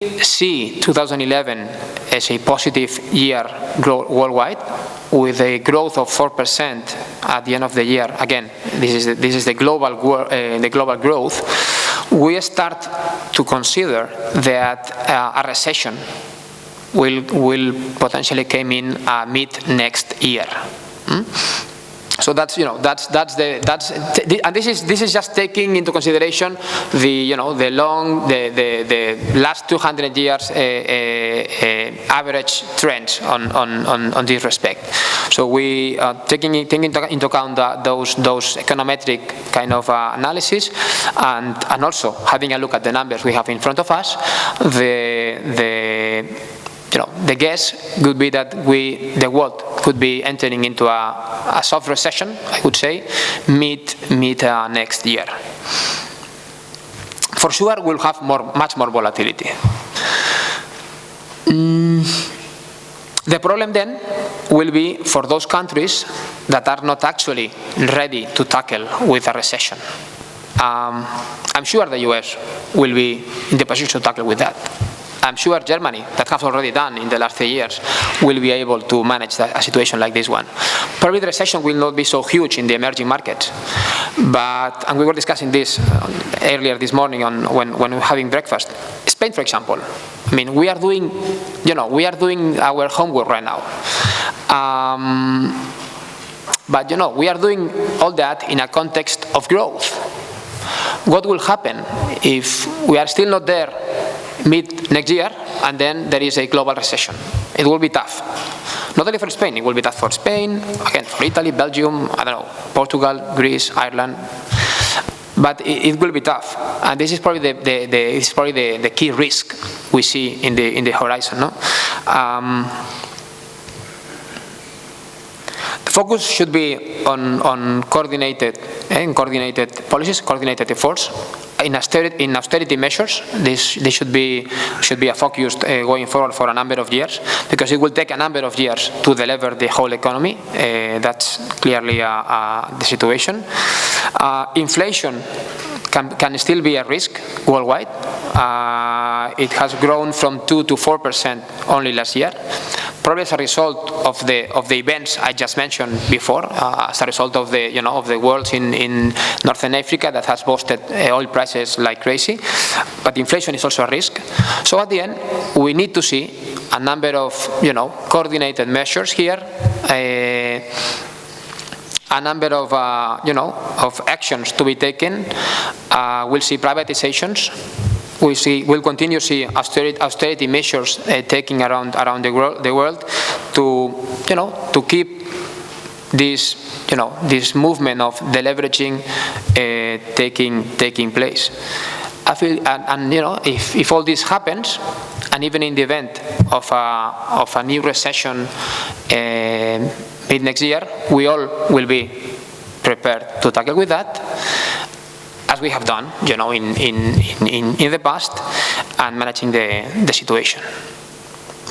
see 2011 as a positive year worldwide, with a growth of 4% at the end of the year. Again, this is the global growth. We start to consider that a recession will potentially come in mid next year. So that's and this is just taking into consideration the last 200 years average trends on this respect. So we taking into account those econometric kind of analysis, and also having a look at the numbers we have in front of us. The guess could be that the world could be entering into a soft recession, I would say, mid next year. For sure, we'll have much more volatility. The problem then will be for those countries that are not actually ready to tackle with a recession. I'm sure the US will be in the position to tackle with that. I'm sure Germany, that has already done in the last 3 years, will be able to manage a situation like this one. Probably the recession will not be so huge in the emerging markets, and we were discussing this earlier this morning when we were having breakfast. Spain, for example, I mean, we are doing our homework right now. But we are doing all that in a context of growth. What will happen if we are still not there mid next year, and then there is a global recession? It will be tough. Not only for Spain, it will be tough for Spain, again for Italy, Belgium, I don't know, Portugal, Greece, Ireland. But it will be tough, and this is probably the key risk we see in the horizon. No? The focus should be on coordinated policies, coordinated efforts. In austerity measures, this should be a focus going forward for a number of years, because it will take a number of years to deliver the whole economy. That's clearly the situation. Inflation can still be a risk worldwide. It has grown from 2 to 4% only last year, probably as a result of the events I just mentioned before, as a result of the wars in Northern Africa that has boosted oil prices like crazy. But inflation is also a risk. So at the end, we need to see a number of coordinated measures here. A number of of actions to be taken. We'll see privatizations. We'll continue to see austerity measures taking around the world to keep this this movement of deleveraging taking place. I feel, and if all this happens, and even in the event of a new recession mid next year, we all will be prepared to tackle with that, as we have done, in the past, and managing the situation.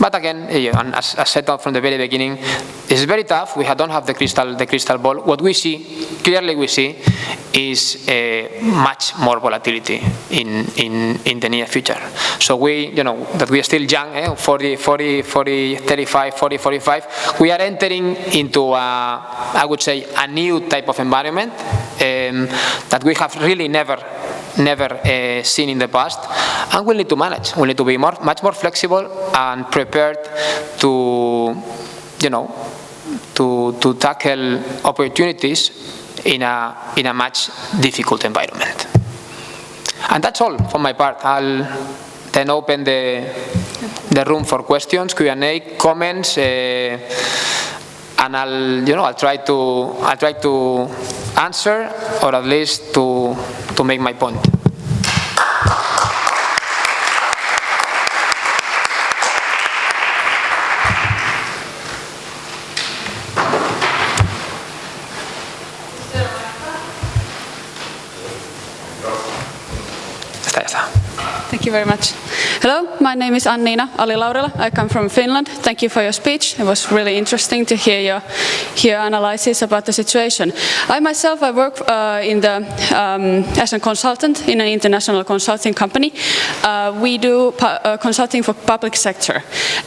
But again, as said from the very beginning, it's very tough. We don't have the crystal ball. What we see, clearly we see, is much more volatility in the near future. So that we are still young, 40, 35, 40, 45, we are entering into, I would say, a new type of environment that we have really never seen in the past, and we need to manage. We need to be much more flexible and prepared to tackle opportunities in a much difficult environment. And that's all from my part. I'll then open the room for questions, Q&A, comments, and I'll try to answer, or at least to make my point. Thank you very much. Hello, my name is Anniina Ali-Laurila. I come from Finland. Thank you for your speech. It was really interesting to hear your analysis about the situation. I myself, I work as a consultant in an international consulting company. We do consulting for public sector.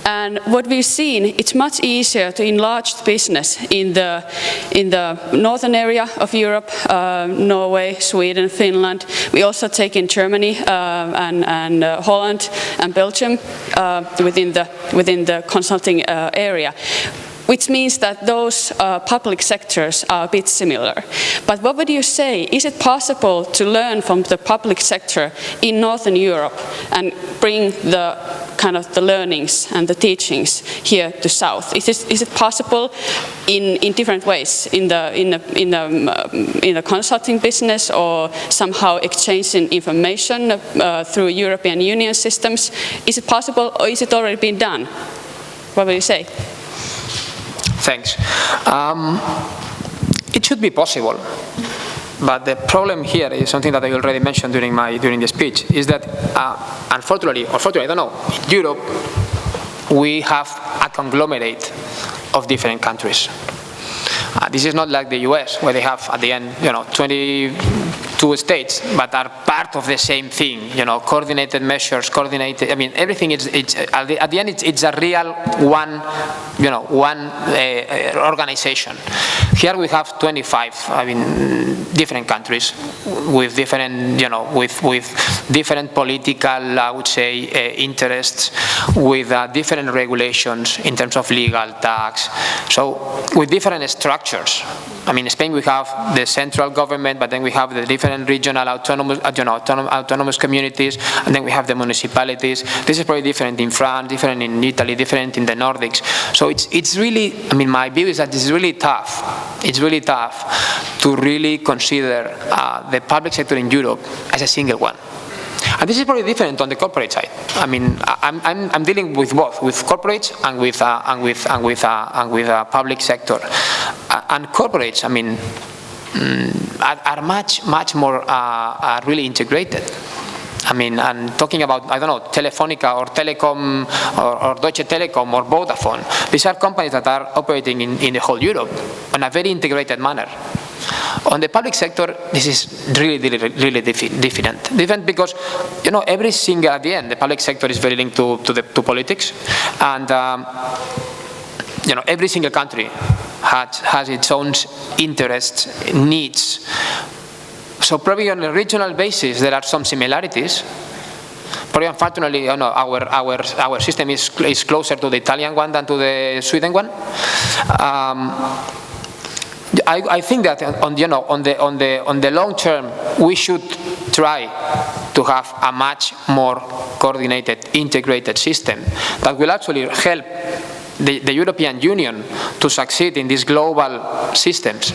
And what we've seen, it's much easier to enlarge the business in the northern area of Europe, Norway, Sweden, Finland. We also take in Germany and Holland and Belgium within the consulting area, which means that those public sectors are a bit similar. But what would you say, is it possible to learn from the public sector in Northern Europe and bring the kind of the learnings and the teachings here to South? Is it possible in different ways in the consulting business, or somehow exchanging information through European Union systems? Is it possible, or is it already been done? What would you say? Thanks. It should be possible, but the problem here is something that I already mentioned during the speech, is that unfortunately, or fortunately, I don't know, in Europe we have a conglomerate of different countries. This is not like the US, where they have at the end, 22 states, but are part of the same thing. Coordinated measures, coordinated. I mean, everything is. At the end, it's a real one organization. Here we have 25. I mean, different countries with different, with different political, I would say, interests, with different regulations in terms of legal, tax. So with different structures. I mean, in Spain we have the central government, but then we have the different regional autonomous communities, and then we have the municipalities. This is probably different in France, different in Italy, different in the Nordics. So it's really, I mean, my view is that it's really tough. It's really tough to really consider the public sector in Europe as a single one. And this is probably different on the corporate side. I mean, I'm dealing with both, with corporates and with public sector. And corporates, I mean, are much more really integrated. I mean, I'm talking about, I don't know, Telefonica or Telecom or Deutsche Telekom or Vodafone. These are companies that are operating in the whole Europe in a very integrated manner. On the public sector, this is really different. Different because, every single, at the end, the public sector is very linked to politics. And, every single country has its own interests, needs. So probably on a regional basis, there are some similarities. Probably, unfortunately, our system is closer to the Italian one than to the Sweden one. I think that on the long term, we should try to have a much more coordinated, integrated system that will actually help the European Union to succeed in these global systems,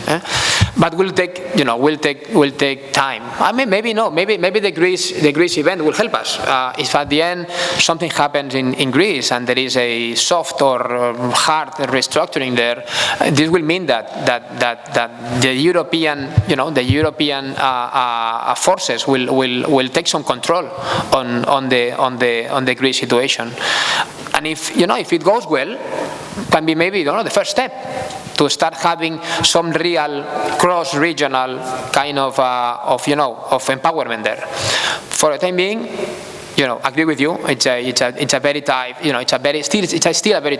but will take time. I mean, maybe no. Maybe the Greece event will help us. If at the end something happens in Greece and there is a soft or hard restructuring there, this will mean that the European forces will take some control on the Greece situation. And if it goes well, can be maybe the first step to start having some real cross-regional kind of empowerment there. For the time being, agree with you. It's a very tough. It's still a very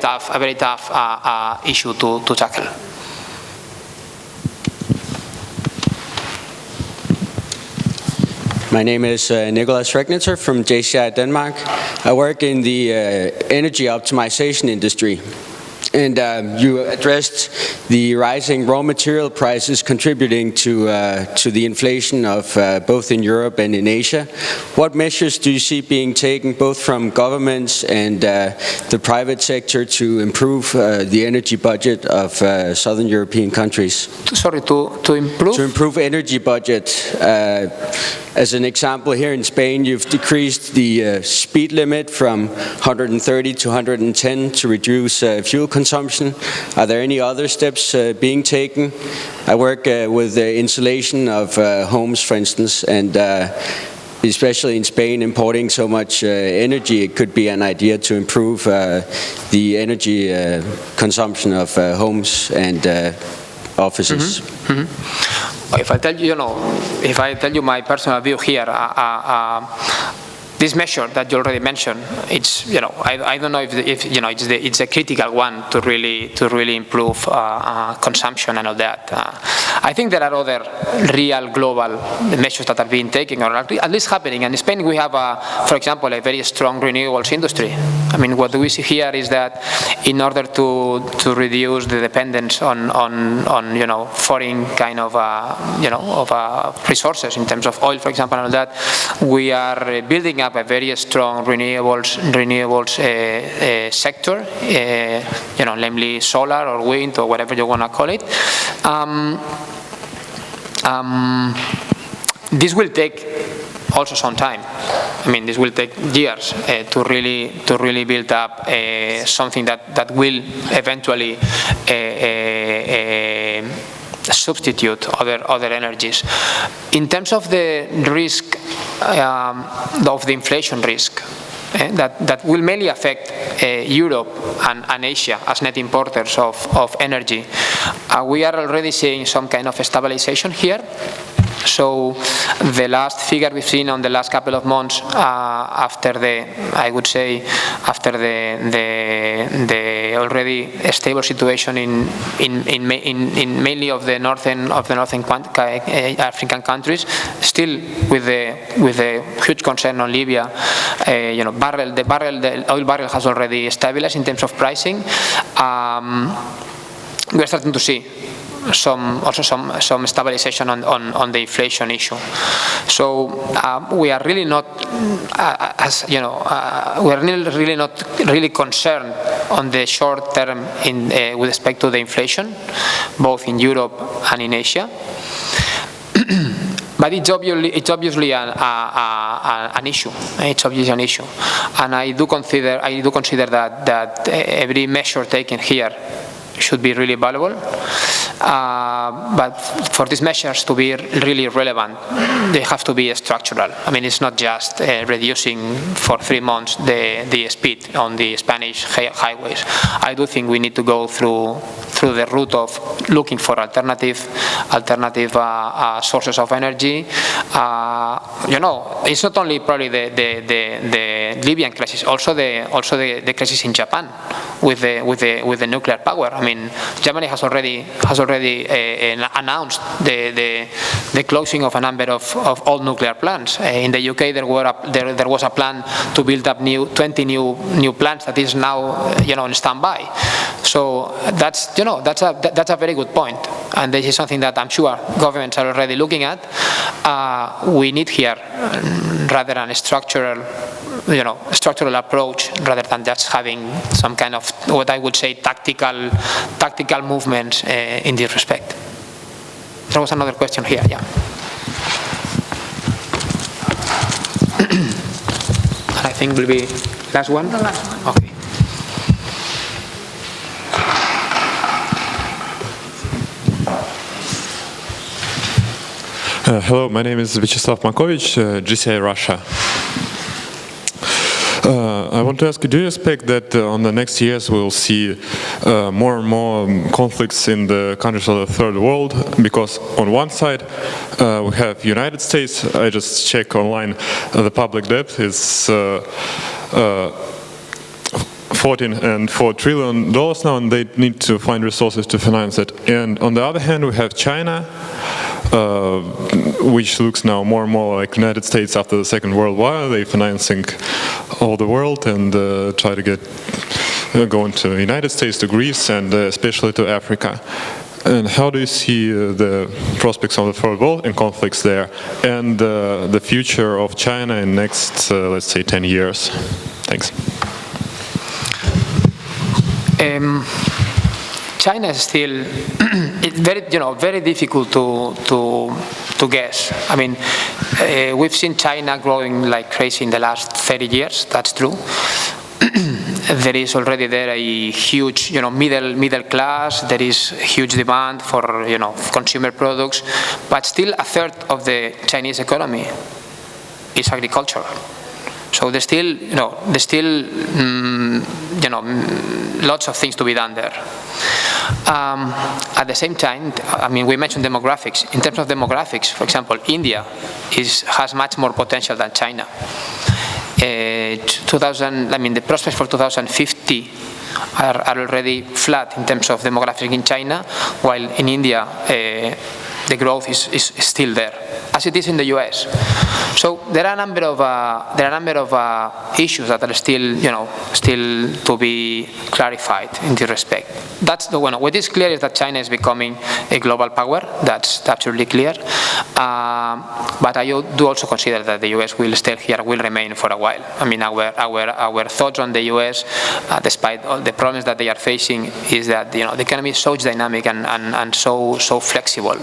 tough issue to tackle. My name is Nicholas Regnitzer from JCI Denmark. I work in the energy optimization industry. And you addressed the rising raw material prices contributing to the inflation of both in Europe and in Asia. What measures do you see being taken both from governments and the private sector to improve the energy budget of southern European countries? Sorry, to improve? To improve energy budget. As an example, here in Spain, you've decreased the speed limit from 130 to 110 to reduce fuel consumption. Are there any other steps being taken? I work with the insulation of homes, for instance, and especially in Spain, importing so much energy, it could be an idea to improve the energy consumption of homes and offices. If I tell you, if I tell you my personal view here, this measure that you already mentioned, it's, I don't know if it's a critical one to really improve consumption and all that. I think there are other real global measures that are being taken, or at least happening. And in Spain, we have, for example, a very strong renewables industry. I mean, what we see here is that in order to reduce the dependence on foreign kind of resources in terms of oil, for example, and all that, we are building up a very strong renewables sector, namely solar or wind or whatever you want to call it. This will take also some time. I mean, this will take years to really build up something that will eventually substitute other energies. In terms of the risk of the inflation risk, that will mainly affect Europe and Asia as net importers of energy. We are already seeing some kind of stabilization here. So the last figure we've seen on the last couple of months, after the already stable situation in mainly of the northern African countries, still with the huge concern on Libya, the oil barrel has already stabilized in terms of pricing. We're starting to see some stabilization on the inflation issue. So we are really not, we are really not really concerned on the short term with respect to the inflation, both in Europe and in Asia. But it's obviously an issue. It's obviously an issue, and I do consider that every measure taken here should be really valuable. But for these measures to be really relevant, they have to be structural. I mean, it's not just reducing for 3 months the speed on the Spanish highways. I do think we need to go through the route of looking for alternative sources of energy. It's not only probably the Libyan crisis, also the crisis in Japan with the nuclear power. I mean, Germany has already announced the closing of a number of old nuclear plants. In the UK, there was a plan to build up 20 new plants that is now on standby. So that's a very good point, and this is something that I'm sure governments are already looking at. We need here rather than a structural approach, rather than just having some kind of what I would say tactical movements in this respect. There was another question here, yeah. And I think will be last one. The last one. Okay. Hello, my name is Vyacheslav Markovich, JCI Russia. I want to ask you, do you expect that on the next years we will see more and more conflicts in the countries of the third world? Because on one side we have United States. I just check online, the public debt is $14.4 trillion now, and they need to find resources to finance it. And on the other hand, we have China, which looks now more and more like United States after the Second World War. They're financing all the world and try to go into the United States, to Greece, and especially to Africa. And how do you see the prospects of the third world and conflicts there, and the future of China in next, let's say, 10 years? Thanks. China is still very difficult to guess. I mean, we've seen China growing like crazy in the last 30 years. That's true. There is already there a huge middle class. There is huge demand for consumer products, but still a third of the Chinese economy is agriculture. So there's still, lots of things to be done there. At the same time, I mean, we mentioned demographics. In terms of demographics, for example, India has much more potential than China. The prospects for 2050 are already flat in terms of demographics in China, while in India the growth is still there, as it is in the US. So there are a number of issues that are still to be clarified in this respect. That's the one. What is clear is that China is becoming a global power. That's absolutely clear. But I do also consider that the US will stay here, will remain for a while. I mean, our thoughts on the US, despite all the problems that they are facing, is that the economy is so dynamic and so flexible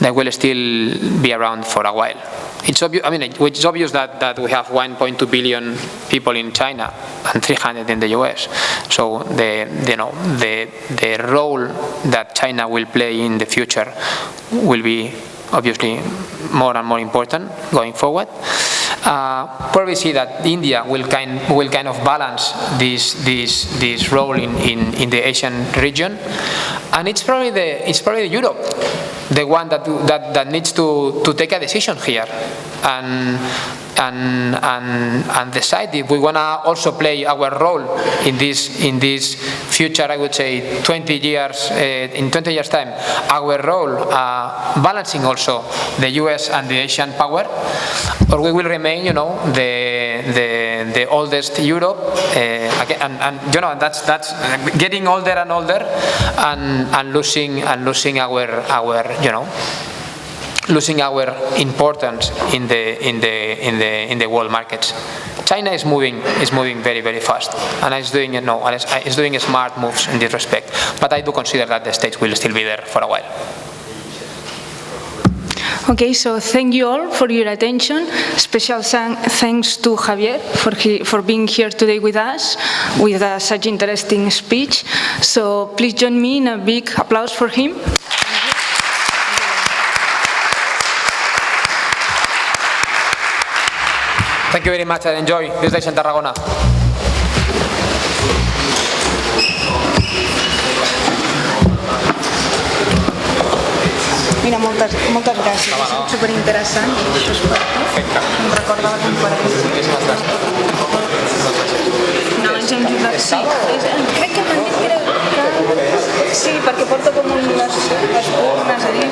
that will still be around for a while. It's obvious. I mean, it's obvious that we have 1.2 billion people in China and 300 in the US. So the role that China will play in the future will be obviously more and more important going forward. Probably see that India will kind of balance this role in the Asian region, and it's probably Europe, the one that needs to take a decision here and decide if we want to also play our role in this future. I would say 20 years in 20 years time, our role balancing also the US and the Asian power, or we will remain, the oldest Europe, and that's getting older and older, and losing our importance in the world markets. China is moving very, very fast, and is doing smart moves in this respect. But I do consider that the States will still be there for a while. Okay, so thank you all for your attention. Special thanks to Javier for being here today with us with such interesting speech. So please join me in a big applause for him. Thank you very much and enjoy this day in Tarragona. Mira, moltes gràcies. Ha sigut superinteressant. Perfecte. Em recorda la conferència. Moltíssimes gràcies. No, ens hem jugat. Sí, crec que m'han dit que sí, perquè porta com unes espurnes a dir.